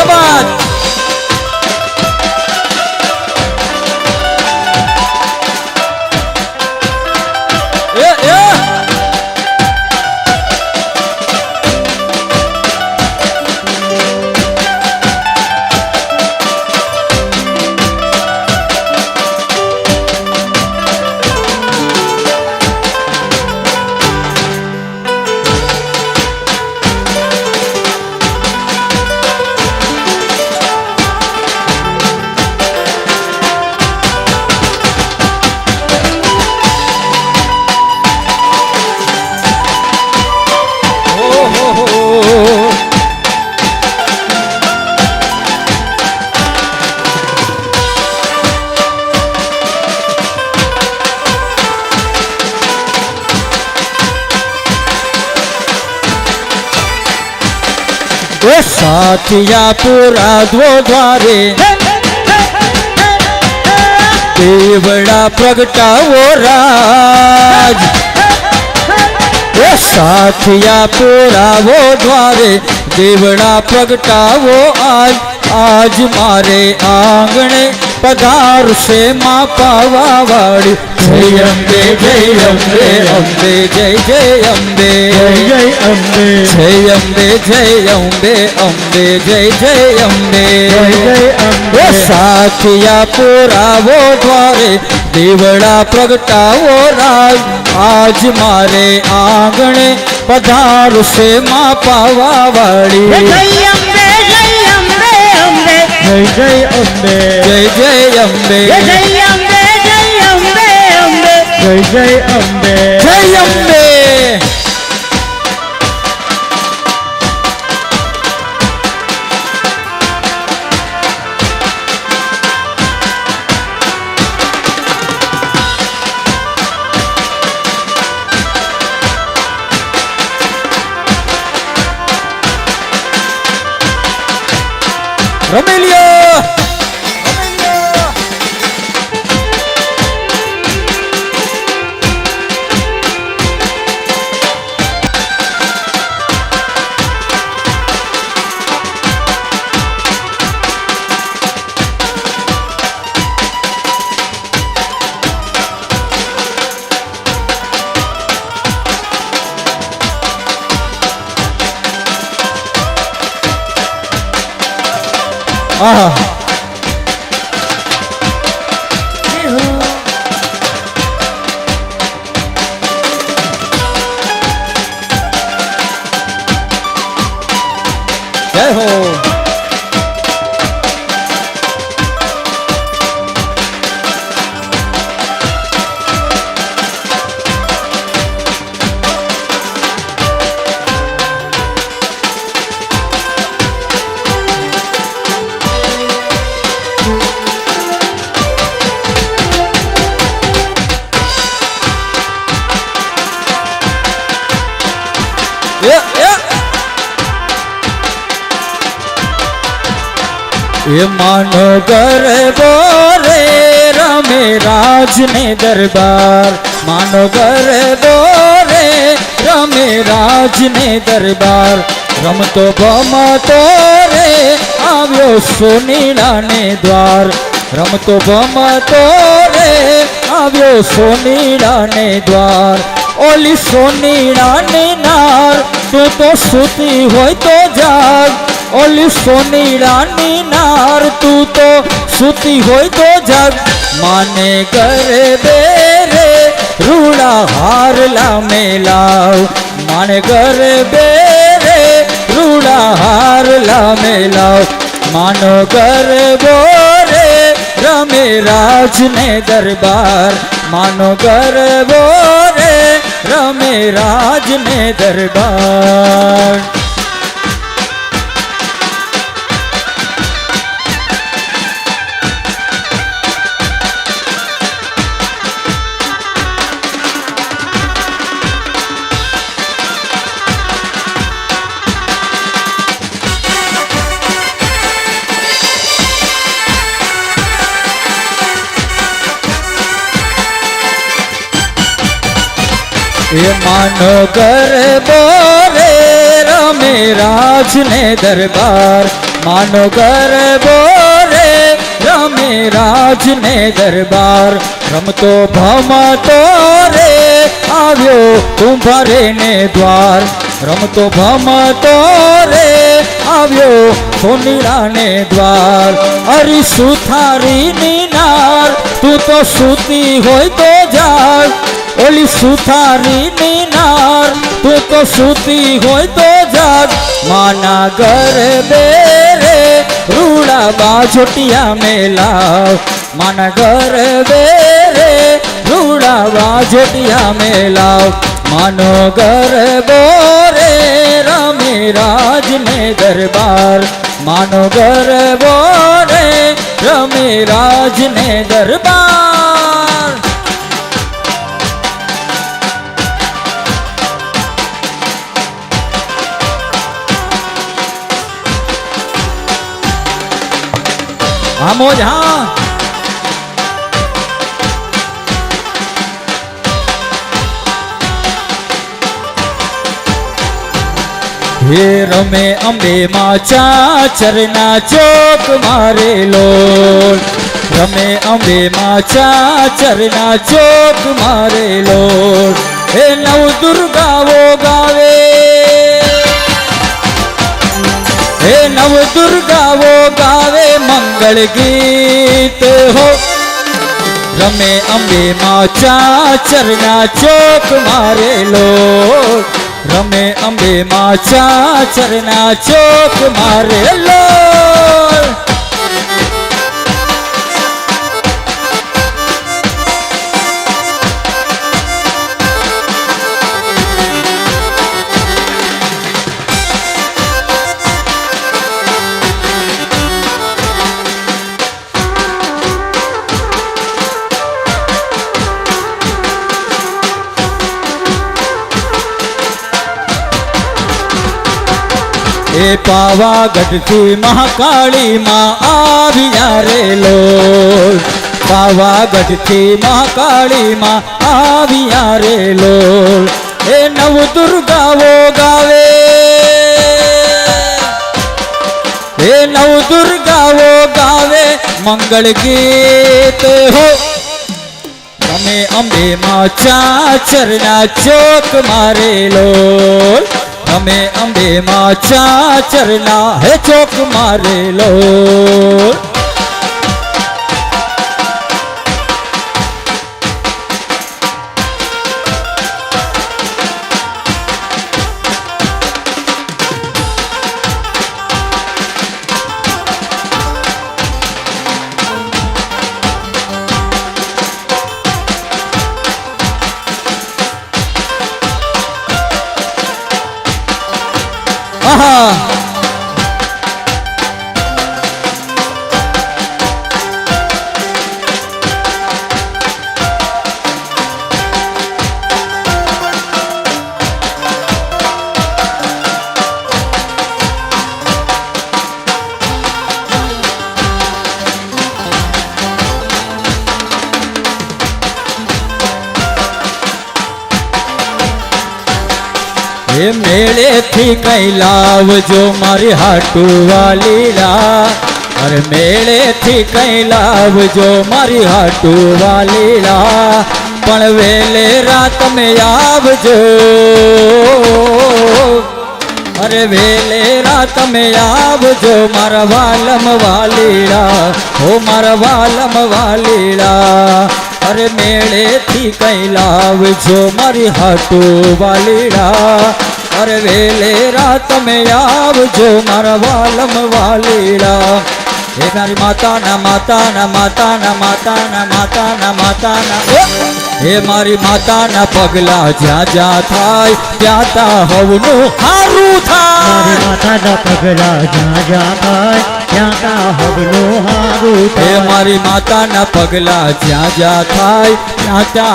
બાત साथिया पूरा दो द्वारे देवड़ा प्रगटाओ राज साथिया पूरा वो द्वारे देवड़ा प्रगटाओ आज आज मारे आंगणे पधार से माँ पावा वाड़ी जय अम्बे अम्बे अम्बे जय जय अम्बे जय अम्बे जय अम्बे जय अम्बे अम्बे जय जय अम्बे जय अम्बे साथिया पूरा वो द्वारे देवड़ा प्रगटाओ राज आज मारे आंगणे पधार से माँ पावा वाड़ी जय अम्बे जय जय अम्बे जय जय अम्बे जय अम्बे जय अम्बे अम्बे जय जय अम्बे जय अम्बे रमेलिया आहा जय हो ये मानो गरबो रे रमे राज ने दरबार मानो गरबो रे रमे राज ने दरबार रमतो बमतो रे આવ્યો સોનીડા ને દ્વાર રમતો બમતો રે આવ્યો સોનીડા ને દ્વાર ઓલી સોનીડા ને નાર તું તો સૂતી હોય તો જાગ ઓલી સોનીડાની નાર તું તો સૂતી હોય તો જાગ માને કરે બેરે રૂડા હારલા મેલાવ માને કરે બેરે રૂડા હારલા મેલાવ માનો ગરબો રે રમે રાજ ને દરબાર માનો ગરબો રે રમે રાજ ને દરબાર ये मानो गरबो रे रमे राज ने दरबार માનો ગરબો રે રમે રાજને દરબાર રમતો ભમતો રે આવ્યો કુંભારે ને દ્વાર રમતો ભમતો રે આવ્યો સોનીડાને દ્વાર અરી સુથારીની નાર તું તો સૂતી હોય તો જાળ ઓલી સુથારીની નાર તું તો સૂતી હોય તો જાગ માના ગરબે રે રૂડા બાજોટિયા મેલાવ માના ગરબે રે રૂડા બાજોટિયા મેલાવ માનો ગરબો રે રમે રાજને દરબાર માનો ગરબો રે રમે રાજને દરબાર મોજ હા હે રમે અંબે માં ચાચરના ચોક મારેલો રમે અંબે માં ચાચરના ચોક મારેલો હે નવ દુર્ગાઓ ગાવે હે નવ દુર્ગાઓ ગાવે મંગળ ગીત હો રમે અંબે માં ચાચરના ચોક મારેલો રમે અંબે માં ચાચરના ચોક મારેલો એ પાવાગઢથી મહાકાળી માં આવ્યા રે લોલ પાવાગઢથી મહાકાળી માં આવ્યા રે લોલ એ નવ દુર્ગાઓ ગાવે એ નવ દુર્ગાઓ ગાવે મંગળ ગીત હો રમે અંબે માં ચાચરના ચોક મારે લોલ અમે અંબે માં ચાચરના હે ચોક મારેલો એ મેળેથી કઈ લાવજો મારી હાટુવા લીલા અરે મેળેથી કઈ લાવજો મારી હાટુવા લીલા પણ વેલેરા તમે આવજો અરે વેલેરા તમે આવજો મારા વાલમ વાલીલા હો મારા વાલમ વાલીલા અરે મેળેથી કઈ લાવજો મારી હાટુવા લીલા અરે વેલેરા તમે આવજો મારા વાલમ વાલીલા હે મારી માતાના માતાના માતાના માતાના માતાના માતાના હે મારી માતાના પગલા જ્યાં જ્યાં થાય ત્યાં ત્યાં હવનું હારું થાય મારી માતાના પગલા જ્યાં જ્યાં થાય ત્યાં ત્યાં હવનું હારું હે મારી માતાના પગલા જ્યાં જ્યાં થાય ત્યાં ત્યાં